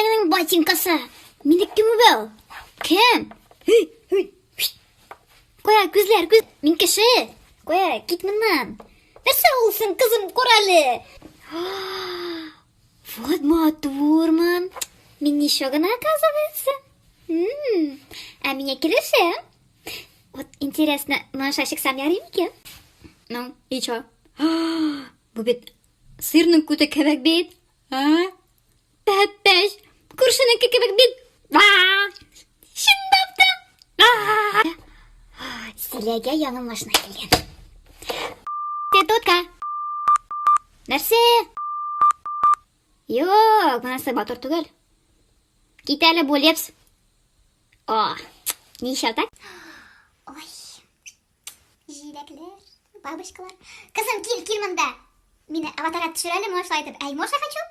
Сенің ботинкасы. Менікімі бәу? Кім? Қоя, күзлер, күз. Мен кіші. Қоя, кет мұнан. Нәрсе олсын, қызым, көрәлі. Вот матурман. Мен нешо гына оказывается. А меня келеші? Вот интересно, мына шашик сам ярым екен? Ну, и чо? Бұл бет сырның көті кебек бет. Пәппәш, күршінің кебек бет. Шындапты. Селеге яңы машина келген. Тетутка. Нәрсе? Йоқ, мұнасы батыр түгел. Кит әлі бөлепс. Не іші так? Ой, жиреклер, бабушкалар. Қызым, кел мұнда. Мені аватарға түсір әлі, Моша айтып. Ай, Моша хочу?